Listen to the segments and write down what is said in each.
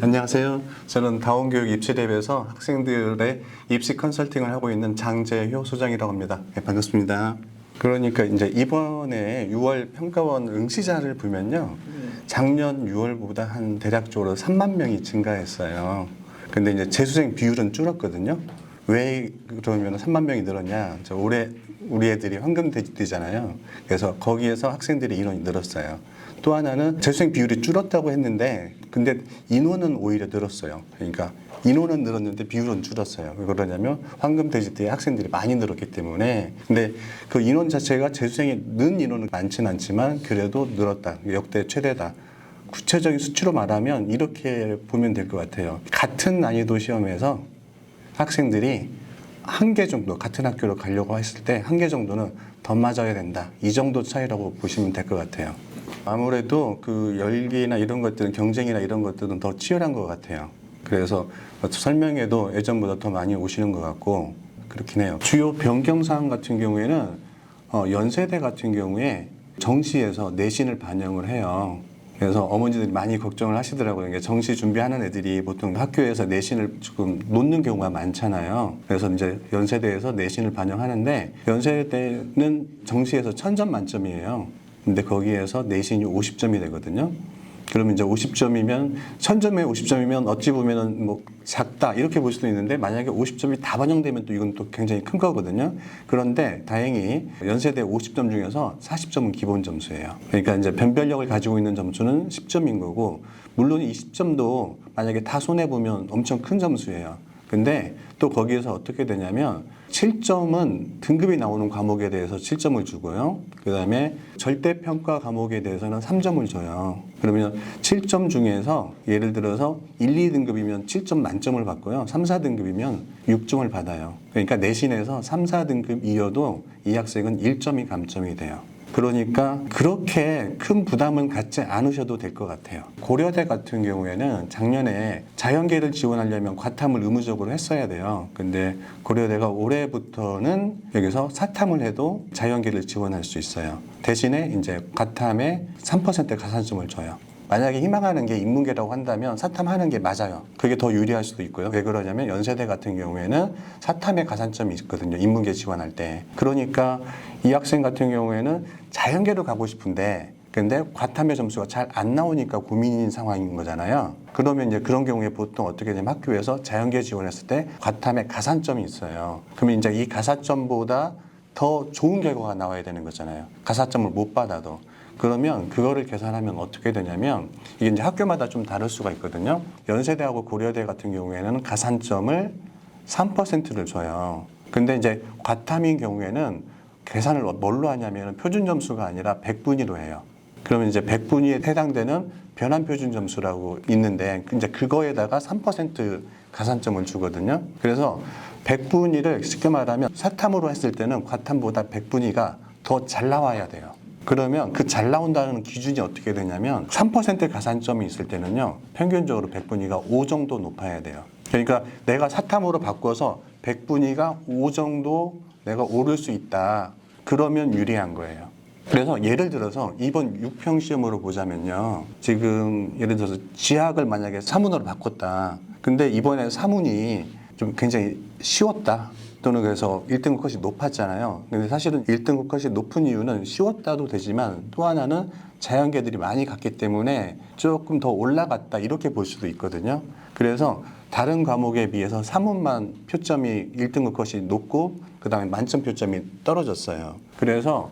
안녕하세요. 저는 다원교육 입시랩에서 학생들의 입시 컨설팅을 하고 있는 장재효 소장이라고 합니다. 네, 반갑습니다. 그러니까 이제 이번에 6월 평가원 응시자를 보면요. 작년 6월보다 한 대략적으로 3만 명이 증가했어요. 근데 이제 재수생 비율은 줄었거든요. 왜 그러면 3만 명이 늘었냐? 올해 우리 애들이 황금돼지띠잖아요. 그래서 거기에서 학생들의 인원이 늘었어요. 또 하나는 재수생 비율이 줄었다고 했는데 근데 인원은 오히려 늘었어요. 그러니까 인원은 늘었는데 비율은 줄었어요. 왜 그러냐면 황금돼지띠의 학생들이 많이 늘었기 때문에. 근데 그 인원 자체가 재수생이 는 인원은 많지는 않지만 그래도 늘었다. 역대 최대다. 구체적인 수치로 말하면 이렇게 보면 될 것 같아요. 같은 난이도 시험에서 학생들이 한 개 정도 같은 학교로 가려고 했을 때 한 개 정도는 더 맞아야 된다. 이 정도 차이라고 보시면 될 것 같아요. 아무래도 그 열기나 이런 것들은 경쟁이나 이런 것들은 더 치열한 것 같아요. 그래서 설명회도 예전보다 더 많이 오시는 것 같고 그렇긴 해요. 주요 변경사항 같은 경우에는 연세대 같은 경우에 정시에서 내신을 반영을 해요. 그래서 어머니들이 많이 걱정을 하시더라고요. 정시 준비하는 애들이 보통 학교에서 내신을 조금 놓는 경우가 많잖아요. 그래서 이제 연세대에서 내신을 반영하는데 연세대는 정시에서 1000점 만점이에요. 근데 거기에서 내신이 50점이 되거든요. 그러면 이제 50점이면 1000점에 50점이면 어찌 보면은 뭐 작다 이렇게 볼 수도 있는데 만약에 50점이 다 반영되면 또 이건 또 굉장히 큰 거거든요. 그런데 다행히 연세대 50점 중에서 40점은 기본 점수예요. 그러니까 이제 변별력을 가지고 있는 점수는 10점인 거고 물론 이 10점도 만약에 다 손해 보면 엄청 큰 점수예요. 근데 또 거기에서 어떻게 되냐면 7점은 등급이 나오는 과목에 대해서 7점을 주고요. 그 다음에 절대평가 과목에 대해서는 3점을 줘요. 그러면 7점 중에서 예를 들어서 1, 2등급이면 7점 만점을 받고요. 3, 4등급이면 6점을 받아요. 그러니까 내신에서 3, 4등급 이어도 이 학생은 1점이 감점이 돼요. 그러니까 그렇게 큰 부담은 갖지 않으셔도 될 것 같아요. 고려대 같은 경우에는 작년에 자연계를 지원하려면 과탐을 의무적으로 했어야 돼요. 근데 고려대가 올해부터는 여기서 사탐을 해도 자연계를 지원할 수 있어요. 대신에 이제 과탐에 3% 가산점을 줘요. 만약에 희망하는 게 인문계라고 한다면 사탐하는 게 맞아요. 그게 더 유리할 수도 있고요. 왜 그러냐면 연세대 같은 경우에는 사탐에 가산점이 있거든요. 인문계 지원할 때. 그러니까 이 학생 같은 경우에는 자연계로 가고 싶은데 근데 과탐의 점수가 잘 안 나오니까 고민인 상황인 거잖아요. 그러면 이제 그런 경우에 보통 어떻게 되냐면 학교에서 자연계 지원했을 때 과탐에 가산점이 있어요. 그러면 이제 이 가산점보다 더 좋은 결과가 나와야 되는 거잖아요. 가산점을 못 받아도. 그러면 그거를 계산하면 어떻게 되냐면 이게 이제 학교마다 좀 다를 수가 있거든요. 연세대하고 고려대 같은 경우에는 가산점을 3%를 줘요. 근데 이제 과탐인 경우에는 계산을 뭘로 하냐면 표준 점수가 아니라 백분위로 해요. 그러면 이제 백분위에 해당되는 변환 표준 점수라고 있는데 이제 그거에다가 3% 가산점을 주거든요. 그래서 백분위를 쉽게 말하면 사탐으로 했을 때는 과탐보다 백분위가 더 잘 나와야 돼요. 그러면 그 잘 나온다는 기준이 어떻게 되냐면 3% 가산점이 있을 때는요. 평균적으로 백분위가 5 정도 높아야 돼요. 그러니까 내가 사탐으로 바꿔서 백분위가 5 정도 내가 오를 수 있다. 그러면 유리한 거예요. 그래서 예를 들어서 이번 6평 시험으로 보자면요. 지금 예를 들어서 지학을 만약에 사문으로 바꿨다. 근데 이번에 사문이 좀 굉장히 쉬웠다. 또는 그래서 1등급 컷이 높았잖아요. 근데 사실은 1등급 컷이 높은 이유는 쉬웠다도 되지만 또 하나는 자연계들이 많이 갔기 때문에 조금 더 올라갔다 이렇게 볼 수도 있거든요. 그래서 다른 과목에 비해서 사문만 표점이 1등급 컷이 높고 그 다음에 만점 표점이 떨어졌어요. 그래서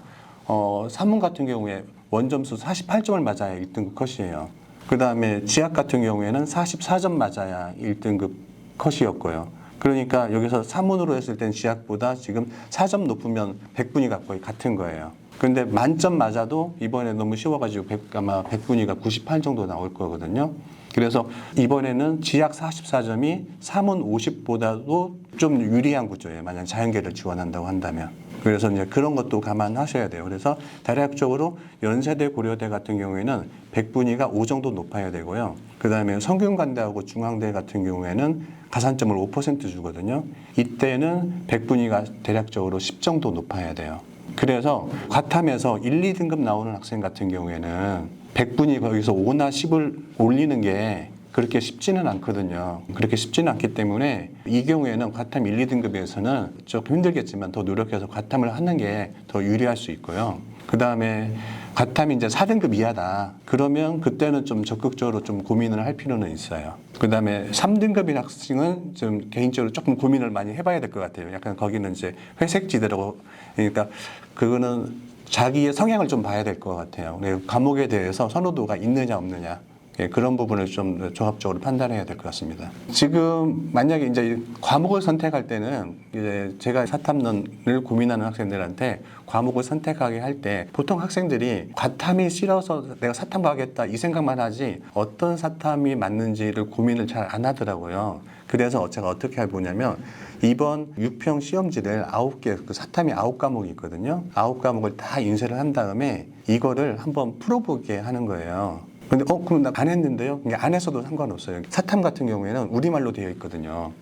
사문 같은 경우에 원점수 48점을 맞아야 1등급 컷이에요. 그 다음에 지학 같은 경우에는 44점 맞아야 1등급 컷이었고요. 그러니까 여기서 사문으로 했을 땐 지학보다 지금 4점 높으면 백분위가 거의 같은 거예요. 근데 만점 맞아도 이번에 너무 쉬워가지고 아마 백분위가 98 정도 나올 거거든요. 그래서 이번에는 지학 44점이 사문 50보다도 좀 유리한 구조예요. 만약 자연계를 지원한다고 한다면. 그래서 이제 그런 것도 감안하셔야 돼요. 그래서 대략적으로 연세대, 고려대 같은 경우에는 백분위가 5 정도 높아야 되고요. 그 다음에 성균관대하고 중앙대 같은 경우에는 가산점을 5% 주거든요. 이때는 백분위가 대략적으로 10 정도 높아야 돼요. 그래서 과탐에서 1, 2등급 나오는 학생 같은 경우에는 100분이 거기서 5나 10을 올리는 게 그렇게 쉽지는 않거든요. 그렇게 쉽지는 않기 때문에 이 경우에는 과탐 1, 2등급에서는 조금 힘들겠지만 더 노력해서 과탐을 하는 게 더 유리할 수 있고요. 그 다음에 과탐이 이제 4등급 이하다. 그러면 그때는 좀 적극적으로 좀 고민을 할 필요는 있어요. 그 다음에 3등급인 학생은 좀 개인적으로 조금 고민을 많이 해봐야 될 것 같아요. 약간 거기는 이제 회색지대라고, 그러니까 그거는 자기의 성향을 좀 봐야 될 것 같아요. 과목에 대해서 선호도가 있느냐 없느냐. 예, 그런 부분을 좀 종합적으로 판단해야 될 것 같습니다. 지금 만약에 이제 과목을 선택할 때는 이제 제가 사탐론을 고민하는 학생들한테 과목을 선택하게 할 때 보통 학생들이 과탐이 싫어서 내가 사탐 가겠다 이 생각만 하지 어떤 사탐이 맞는지를 고민을 잘 안 하더라고요. 그래서 제가 어떻게 해보냐면 이번 유평 시험지를 9개, 그 사탐이 9과목이 있거든요. 9과목을 다 인쇄를 한 다음에 이거를 한번 풀어보게 하는 거예요. 근데 그럼 나 안 했는데요? 안 했어도 상관없어요. 사탐 같은 경우에는 우리말로 되어 있거든요.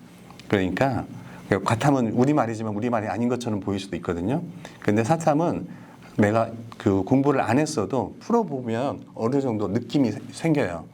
그러니까 과탐은 우리말이지만 우리말이 아닌 것처럼 보일 수도 있거든요. 근데 사탐은 내가 그 공부를 안 했어도 풀어보면 어느 정도 느낌이 생겨요.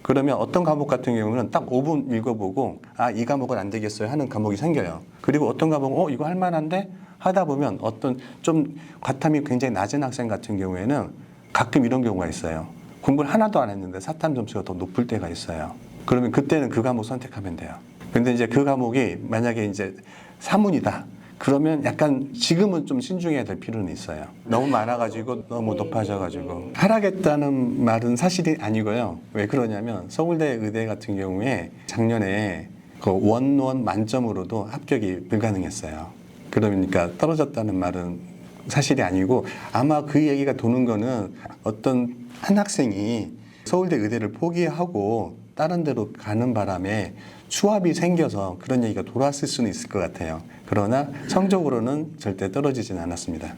그러면 어떤 과목 같은 경우는 딱 5분 읽어보고 이 과목은 안 되겠어요 하는 과목이 생겨요. 그리고 어떤 과목은 이거 할 만한데 하다 보면 어떤 좀 과탐이 굉장히 낮은 학생 같은 경우에는 가끔 이런 경우가 있어요. 공부를 하나도 안 했는데 사탐 점수가 더 높을 때가 있어요. 그러면 그때는 그 과목 선택하면 돼요. 근데 이제 그 과목이 만약에 이제 사문이다. 그러면 약간 지금은 좀 신중해야 될 필요는 있어요. 너무 많아가지고 너무 높아져가지고 하락했다는 말은 사실이 아니고요. 왜 그러냐면 서울대 의대 같은 경우에 작년에 그 원원 만점으로도 합격이 불가능했어요. 그러니까 떨어졌다는 말은 사실이 아니고 아마 그 얘기가 도는 거는 어떤 한 학생이 서울대 의대를 포기하고 다른 데로 가는 바람에 추합이 생겨서 그런 얘기가 돌았을 수는 있을 것 같아요. 그러나 성적으로는 절대 떨어지진 않았습니다.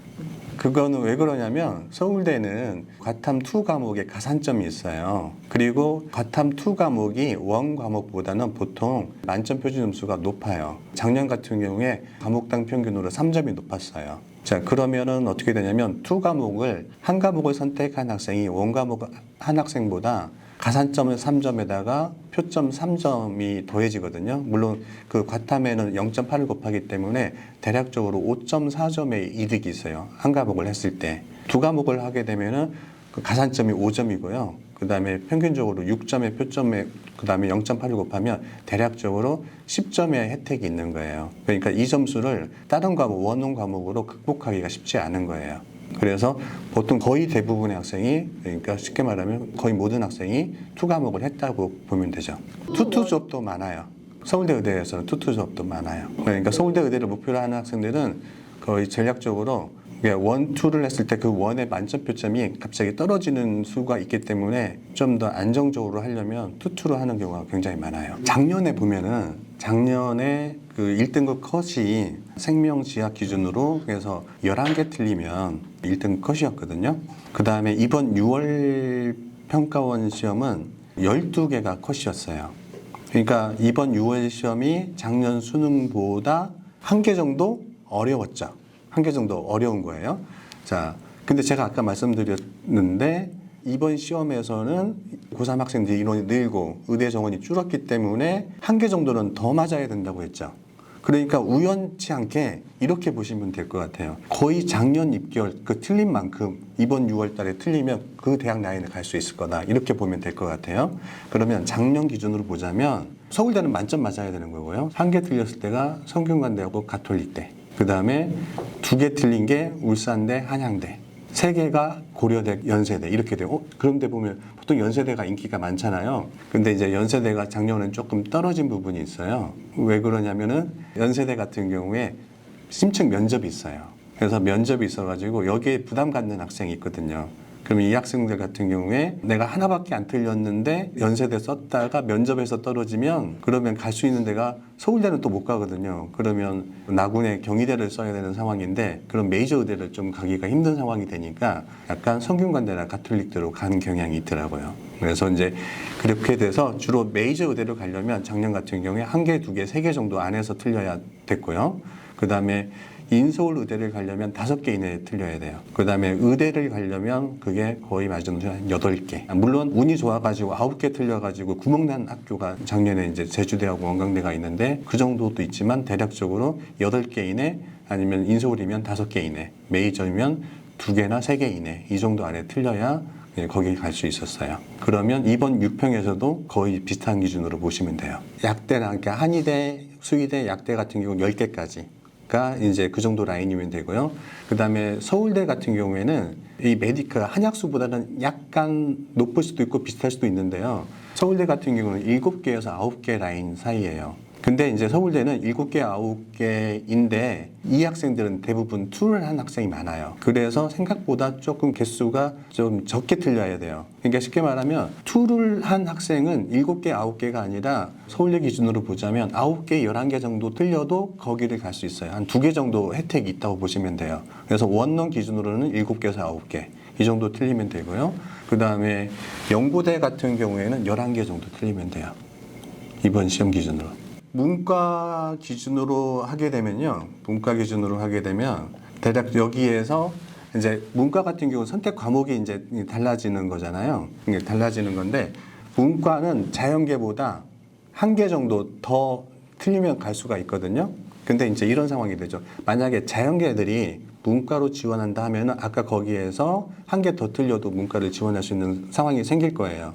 그거는 왜 그러냐면 서울대는 과탐 2 과목에 가산점이 있어요. 그리고 과탐 2 과목이 원 과목보다는 보통 만점 표준 점수가 높아요. 작년 같은 경우에 과목당 평균으로 3점이 높았어요. 자, 그러면은 어떻게 되냐면 2 과목을 한 과목을 선택한 학생이 원 과목 한 학생보다 가산점을 3점에다가 표점 3점이 더해지거든요. 물론 그 과탐에는 0.8을 곱하기 때문에 대략적으로 5.4점의 이득이 있어요. 한 과목을 했을 때. 2 과목을 하게 되면은 그 가산점이 5점이고요. 그 다음에 평균적으로 6점의 표점에 그 다음에 0.8을 곱하면 대략적으로 10점의 혜택이 있는 거예요. 그러니까 이 점수를 다른 과목, 원론 과목으로 극복하기가 쉽지 않은 거예요. 그래서 보통 거의 대부분의 학생이, 그러니까 쉽게 말하면 거의 모든 학생이 2 과목을 했다고 보면 되죠. 투투 수업도 많아요. 서울대 의대에서는 투투 수업도 많아요. 그러니까 서울대 의대를 목표로 하는 학생들은 거의 전략적으로 원, 투를 했을 때 그 원의 만점 표점이 갑자기 떨어지는 수가 있기 때문에 좀 더 안정적으로 하려면 투투로 하는 경우가 굉장히 많아요. 작년에 보면은 작년에 그 1등급 컷이 생명지학 기준으로 그래서 11개 틀리면 1등급 컷이었거든요. 그 다음에 이번 6월 평가원 시험은 12개가 컷이었어요. 그러니까 이번 6월 시험이 작년 수능보다 1개 정도 어려웠죠. 1개 정도 어려운 거예요. 자, 근데 제가 아까 말씀드렸는데 이번 시험에서는 고3 학생들이 인원이 늘고 의대 정원이 줄었기 때문에 1개 정도는 더 맞아야 된다고 했죠. 그러니까 우연치 않게 이렇게 보시면 될 것 같아요. 거의 작년 입결 그 틀린 만큼 이번 6월 달에 틀리면 그 대학 라인을 갈 수 있을 거다. 이렇게 보면 될 것 같아요. 그러면 작년 기준으로 보자면 서울대는 만점 맞아야 되는 거고요. 1개 틀렸을 때가 성균관대하고 가톨릭대. 그 다음에 2개 틀린 게 울산대, 한양대. 3개가 고려대, 연세대 이렇게 되고 그런데 보면 보통 연세대가 인기가 많잖아요. 근데 이제 연세대가 작년은 조금 떨어진 부분이 있어요. 왜 그러냐면은 연세대 같은 경우에 심층 면접이 있어요. 그래서 면접이 있어가지고 여기에 부담 갖는 학생이 있거든요. 그러면 이 학생들 같은 경우에 내가 하나밖에 안 틀렸는데 연세대 썼다가 면접에서 떨어지면 그러면 갈 수 있는 데가 서울대는 또 못 가거든요. 그러면 나군의 경희대를 써야 되는 상황인데 그런 메이저 의대를 좀 가기가 힘든 상황이 되니까 약간 성균관대나 가톨릭대로 가는 경향이 있더라고요. 그래서 이제 그렇게 돼서 주로 메이저 의대로 가려면 작년 같은 경우에 1개, 2개, 3개 정도 안에서 틀려야 됐고요. 그 다음에 인서울 의대를 가려면 5개 이내에 틀려야 돼요. 그 다음에 의대를 가려면 그게 거의 맞으면서 한 8개. 물론 운이 좋아가지고 9개 틀려가지고 구멍난 학교가 작년에 이제 제주대하고 원광대가 있는데 그 정도도 있지만 대략적으로 8개 이내 아니면 인서울이면 5개 이내, 메이저면 2개나 3개 이내 이 정도 안에 틀려야 거기 갈 수 있었어요. 그러면 이번 6평에서도 거의 비슷한 기준으로 보시면 돼요. 약대나 그러니까 한의대, 수의대, 약대 같은 경우 10개까지가 이제 그 정도 라인이면 되고요. 그 다음에 서울대 같은 경우에는 이 메디컬 한약수보다는 약간 높을 수도 있고 비슷할 수도 있는데요. 서울대 같은 경우는 7개에서 9개 라인 사이예요. 근데 이제 서울대는 7개, 9개인데 이 학생들은 대부분 툴을 한 학생이 많아요. 그래서 생각보다 조금 개수가 좀 적게 틀려야 돼요. 그러니까 쉽게 말하면 툴을 한 학생은 7개, 9개가 아니라 서울대 기준으로 보자면 9개, 11개 정도 틀려도 거기를 갈 수 있어요. 한 2개 정도 혜택이 있다고 보시면 돼요. 그래서 원룸 기준으로는 7개에서 9개 이 정도 틀리면 되고요. 그 다음에 연고대 같은 경우에는 11개 정도 틀리면 돼요. 이번 시험 기준으로. 문과 기준으로 하게 되면요. 문과 기준으로 하게 되면 대략 여기에서 이제 문과 같은 경우 선택 과목이 이제 달라지는 거잖아요. 이게 달라지는 건데 문과는 자연계보다 1개 정도 더 틀리면 갈 수가 있거든요. 근데 이제 이런 상황이 되죠. 만약에 자연계들이 문과로 지원한다 하면은 아까 거기에서 1개 더 틀려도 문과를 지원할 수 있는 상황이 생길 거예요.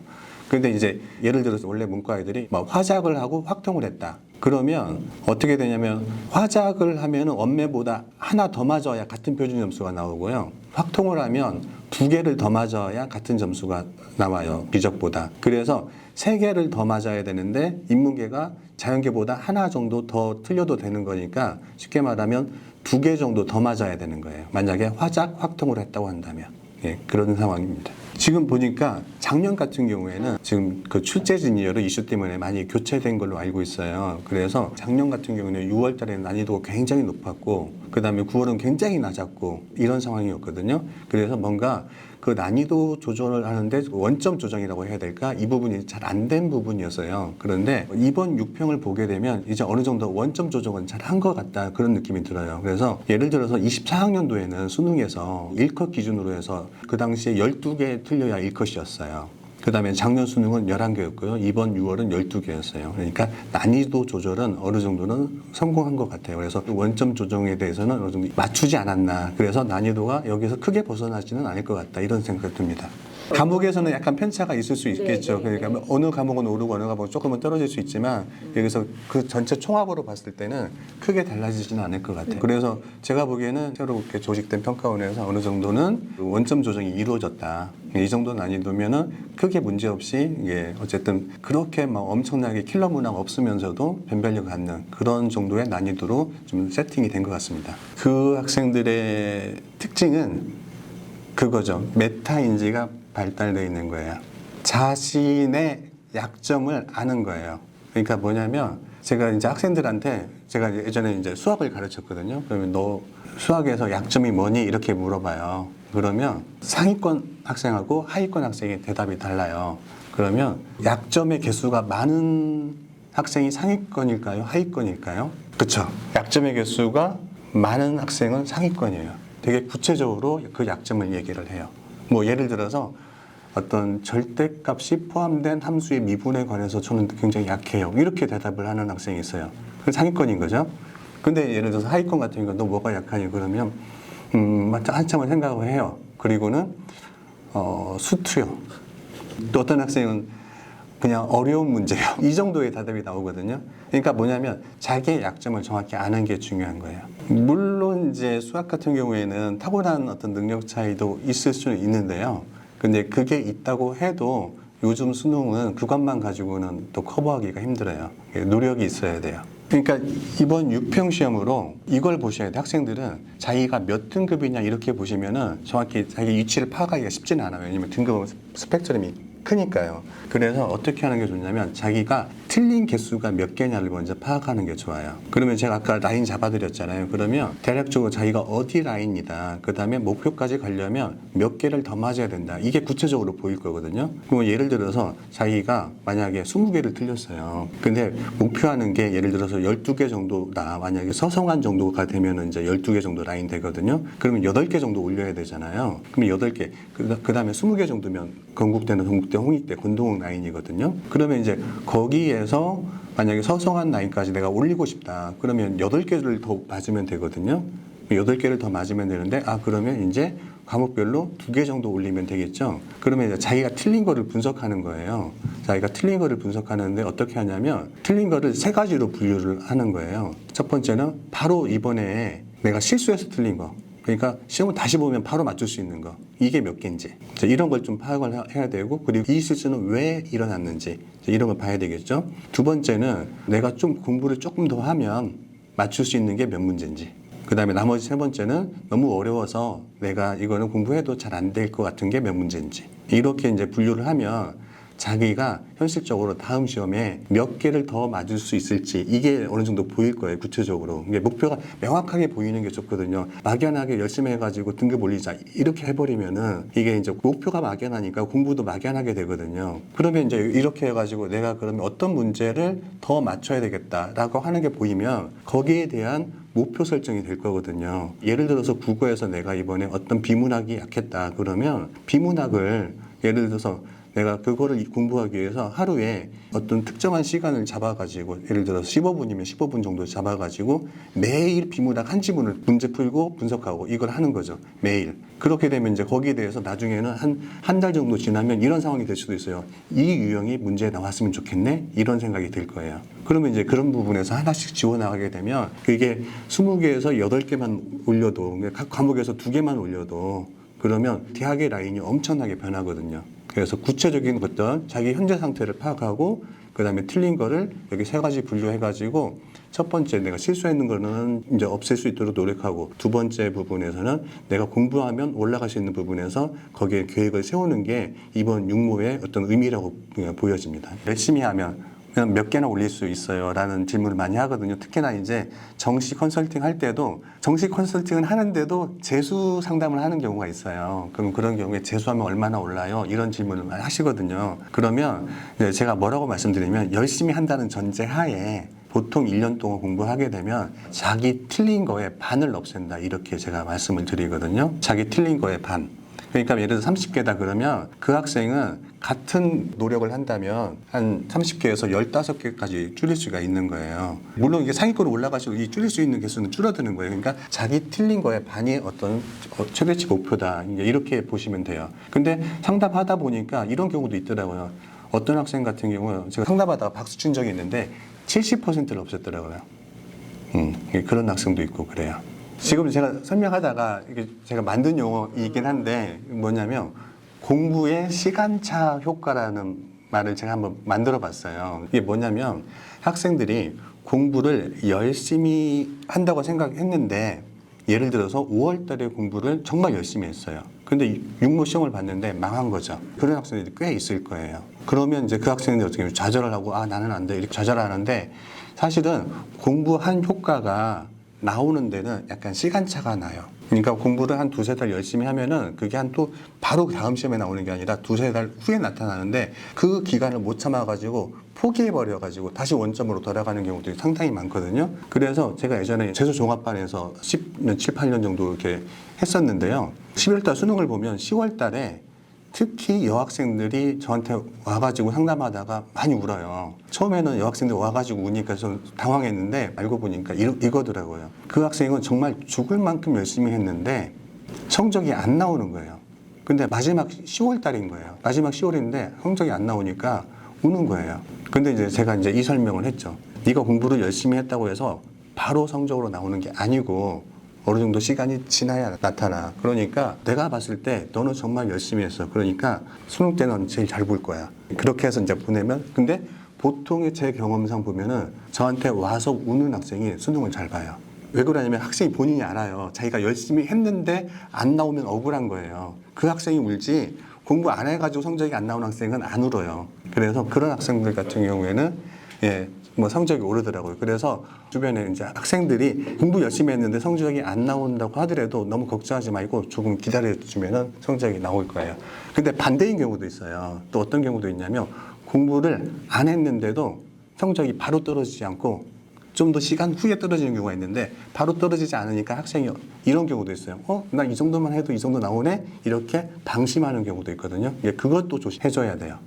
근데 이제 예를 들어서 원래 문과 애들이 막 화작을 하고 확통을 했다. 그러면 어떻게 되냐면 화작을 하면은 원매보다 하나 더 맞아야 같은 표준 점수가 나오고요. 확통을 하면 2개를 더 맞아야 같은 점수가 나와요. 비적보다. 그래서 3개를 더 맞아야 되는데 인문계가 자연계보다 하나 정도 더 틀려도 되는 거니까 쉽게 말하면 2개 정도 더 맞아야 되는 거예요. 만약에 화작 확통을 했다고 한다면. 예, 그런 상황입니다. 지금 보니까 작년 같은 경우에는 지금 그 출제진이어로 이슈 때문에 많이 교체된 걸로 알고 있어요. 그래서 작년 같은 경우는 6월 달에 난이도가 굉장히 높았고 그 다음에 9월은 굉장히 낮았고 이런 상황이었거든요. 그래서 뭔가 그 난이도 조절을 하는데 원점 조정이라고 해야 될까? 이 부분이 잘 안 된 부분이었어요. 그런데 이번 6평을 보게 되면 이제 어느 정도 원점 조정은 잘 한 것 같다 그런 느낌이 들어요. 그래서 예를 들어서 24학년도에는 수능에서 1컷 기준으로 해서 그 당시에 12개 틀려야 1컷이었어요. 그 다음에 작년 수능은 11개였고요. 이번 6월은 12개였어요. 그러니까 난이도 조절은 어느 정도는 성공한 것 같아요. 그래서 원점 조정에 대해서는 어느 정도 맞추지 않았나. 그래서 난이도가 여기서 크게 벗어나지는 않을 것 같다. 이런 생각이 듭니다. 과목에서는 약간 편차가 있을 수 있겠죠. 그러니까 어느 과목은 오르고 어느 과목은 조금은 떨어질 수 있지만 여기서 그 전체 총합으로 봤을 때는 크게 달라지지는 않을 것 같아요. 그래서 제가 보기에는 새롭게 조직된 평가원에서 어느 정도는 원점 조정이 이루어졌다. 이 정도 난이도면은 크게 문제 없이 이게 어쨌든 그렇게 막 엄청나게 킬러 문항 없으면서도 변별력 갖는 그런 정도의 난이도로 좀 세팅이 된 것 같습니다. 그 학생들의 특징은 그거죠. 메타인지가 발달되어 있는 거예요. 자신의 약점을 아는 거예요. 그러니까 뭐냐면 제가 이제 학생들한테 제가 예전에 이제 수학을 가르쳤거든요. 그러면 너 수학에서 약점이 뭐니? 이렇게 물어봐요. 그러면 상위권 학생하고 하위권 학생의 대답이 달라요. 그러면 약점의 개수가 많은 학생이 상위권일까요? 하위권일까요? 그쵸. 약점의 개수가 많은 학생은 상위권이에요. 되게 구체적으로 그 약점을 얘기를 해요. 뭐 예를 들어서 어떤 절대값이 포함된 함수의 미분에 관해서 저는 굉장히 약해요. 이렇게 대답을 하는 학생이 있어요. 그 상위권인 거죠. 근데 예를 들어서 하위권 같은 경우 너 뭐가 약하니? 그러면 한참을 생각을 해요. 그리고는 수투요. 또 어떤 학생은 그냥 어려운 문제요. 이 정도의 대답이 나오거든요. 그러니까 뭐냐면 자기의 약점을 정확히 아는 게 중요한 거예요. 물론 이제 수학 같은 경우에는 타고난 어떤 능력 차이도 있을 수는 있는데요. 근데 그게 있다고 해도 요즘 수능은 그것만 가지고는 또 커버하기가 힘들어요. 노력이 있어야 돼요. 그러니까 이번 6평 시험으로 이걸 보셔야 돼요. 학생들은 자기가 몇 등급이냐 이렇게 보시면은 정확히 자기 위치를 파악하기가 쉽지는 않아요. 왜냐면 등급은 스펙트럼이 크니까요. 그래서 어떻게 하는 게 좋냐면 자기가 틀린 개수가 몇 개냐를 먼저 파악하는 게 좋아요. 그러면 제가 아까 라인 잡아드렸잖아요. 그러면 대략적으로 자기가 어디 라인이다. 그 다음에 목표까지 가려면 몇 개를 더 맞아야 된다. 이게 구체적으로 보일 거거든요. 그럼 예를 들어서 자기가 만약에 20개를 틀렸어요. 근데 목표하는 게 예를 들어서 12개 정도다. 만약에 서성한 정도가 되면 이제 12개 정도 라인 되거든요. 그러면 8개 정도 올려야 되잖아요. 그럼 8개. 그 다음에 20개 정도면 건국대나 동국대, 홍익대, 권동욱 라인이거든요. 그러면 이제 거기에서 만약에 서성한 라인까지 내가 올리고 싶다. 그러면 8개를 더 맞으면 되거든요. 8개를 더 맞으면 되는데, 그러면 이제 과목별로 2개 정도 올리면 되겠죠. 그러면 이제 자기가 틀린 거를 분석하는 거예요. 자기가 틀린 거를 분석하는데 어떻게 하냐면 틀린 거를 3가지로 분류를 하는 거예요. 첫 번째는 바로 이번에 내가 실수해서 틀린 거. 그러니까 시험을 다시 보면 바로 맞출 수 있는 거. 이게 몇 개인지. 이런 걸 좀 파악을 해야 되고, 그리고 이 실수는 왜 일어났는지 이런 걸 봐야 되겠죠. 두 번째는 내가 좀 공부를 조금 더 하면 맞출 수 있는 게 몇 문제인지. 그 다음에 나머지 3번째는 너무 어려워서 내가 이거는 공부해도 잘 안 될 것 같은 게 몇 문제인지. 이렇게 이제 분류를 하면 자기가 현실적으로 다음 시험에 몇 개를 더 맞을 수 있을지 이게 어느 정도 보일 거예요. 구체적으로. 이게 목표가 명확하게 보이는 게 좋거든요. 막연하게 열심히 해가지고 등급 올리자 이렇게 해버리면은 이게 이제 목표가 막연하니까 공부도 막연하게 되거든요. 그러면 이제 이렇게 해가지고 내가 그러면 어떤 문제를 더 맞춰야 되겠다라고 하는 게 보이면 거기에 대한 목표 설정이 될 거거든요. 예를 들어서 국어에서 내가 이번에 어떤 비문학이 약했다 그러면 비문학을 예를 들어서 내가 그거를 공부하기 위해서 하루에 어떤 특정한 시간을 잡아가지고 예를 들어서 15분이면 15분 정도 잡아가지고 매일 비문학 한 지문을 문제 풀고 분석하고 이걸 하는 거죠. 매일. 그렇게 되면 이제 거기에 대해서 나중에는 한 달 정도 지나면 이런 상황이 될 수도 있어요. 이 유형이 문제에 나왔으면 좋겠네? 이런 생각이 들 거예요. 그러면 이제 그런 부분에서 하나씩 지워나가게 되면 그게 20개에서 8개만 올려도 각 과목에서 2개만 올려도 그러면 대학의 라인이 엄청나게 변하거든요. 그래서 구체적인 것들, 자기 현재 상태를 파악하고 그 다음에 틀린 거를 여기 3가지 분류해가지고 첫 번째 내가 실수했는 거는 이제 없앨 수 있도록 노력하고 두 번째 부분에서는 내가 공부하면 올라갈 수 있는 부분에서 거기에 계획을 세우는 게 이번 육모의 어떤 의미라고 보여집니다. 열심히 하면 몇 개나 올릴 수 있어요? 라는 질문을 많이 하거든요. 특히나 이제 정시 컨설팅 할 때도 정시 컨설팅을 하는데도 재수 상담을 하는 경우가 있어요. 그럼 그런 경우에 재수하면 얼마나 올라요? 이런 질문을 많이 하시거든요. 그러면 제가 뭐라고 말씀드리면 열심히 한다는 전제 하에 보통 1년 동안 공부하게 되면 자기 틀린 거에 반을 없앤다. 이렇게 제가 말씀을 드리거든요. 자기 틀린 거에 반. 그러니까 예를 들어 30개다 그러면 그 학생은 같은 노력을 한다면 한 30개에서 15개까지 줄일 수가 있는 거예요. 물론 이게 상위권으로 올라갈수록 이 줄일 수 있는 개수는 줄어드는 거예요. 그러니까 자기 틀린 거에 반이 어떤 최대치 목표다. 이렇게 보시면 돼요. 근데 상담하다 보니까 이런 경우도 있더라고요. 어떤 학생 같은 경우는 제가 상담하다가 박수 친 적이 있는데 70%를 없앴더라고요. 그런 학생도 있고 그래요. 지금 제가 설명하다가 이게 제가 만든 용어이긴 한데 뭐냐면 공부의 시간차 효과라는 말을 제가 한번 만들어 봤어요. 이게 뭐냐면 학생들이 공부를 열심히 한다고 생각했는데 예를 들어서 5월 달에 공부를 정말 열심히 했어요. 근데 육모 시험을 봤는데 망한 거죠. 그런 학생들이 꽤 있을 거예요. 그러면 이제 그 학생들이 어떻게 보면 좌절을 하고 나는 안 돼. 이렇게 좌절하는데 사실은 공부한 효과가 나오는 데는 약간 시간차가 나요. 그러니까 공부를 한 2-3달 열심히 하면은 그게 한 또 바로 다음 시험에 나오는 게 아니라 2-3달 후에 나타나는데 그 기간을 못 참아가지고 포기해버려가지고 다시 원점으로 돌아가는 경우들이 상당히 많거든요. 그래서 제가 예전에 재수종합반에서 7, 8년 정도 이렇게 했었는데요. 11달 수능을 보면 10월 달에 특히 여학생들이 저한테 와가지고 상담하다가 많이 울어요. 처음에는 여학생들 와가지고 우니까 좀 당황했는데 알고 보니까 이거더라고요. 그 학생은 정말 죽을 만큼 열심히 했는데 성적이 안 나오는 거예요. 근데 마지막 10월 달인 거예요. 마지막 10월인데 성적이 안 나오니까 우는 거예요. 근데 이제 제가 이제 이 설명을 했죠. 네가 공부를 열심히 했다고 해서 바로 성적으로 나오는 게 아니고 어느 정도 시간이 지나야 나타나. 그러니까 내가 봤을 때 너는 정말 열심히 했어. 그러니까 수능 때는 제일 잘 볼 거야. 그렇게 해서 이제 보내면 근데 보통의 제 경험상 보면은 저한테 와서 우는 학생이 수능을 잘 봐요. 왜 그러냐면 학생이 본인이 알아요. 자기가 열심히 했는데 안 나오면 억울한 거예요. 그 학생이 울지 공부 안 해가지고 성적이 안 나오는 학생은 안 울어요. 그래서 그런 학생들 같은 경우에는 뭐 성적이 오르더라고요. 그래서 주변에 이제 학생들이 공부 열심히 했는데 성적이 안 나온다고 하더라도 너무 걱정하지 말고 조금 기다려주면은 성적이 나올 거예요. 근데 반대인 경우도 있어요. 또 어떤 경우도 있냐면 공부를 안 했는데도 성적이 바로 떨어지지 않고 좀 더 시간 후에 떨어지는 경우가 있는데 바로 떨어지지 않으니까 학생이 이런 경우도 있어요. 나 이 정도만 해도 이 정도 나오네? 이렇게 방심하는 경우도 있거든요. 그것도 조심해줘야 돼요.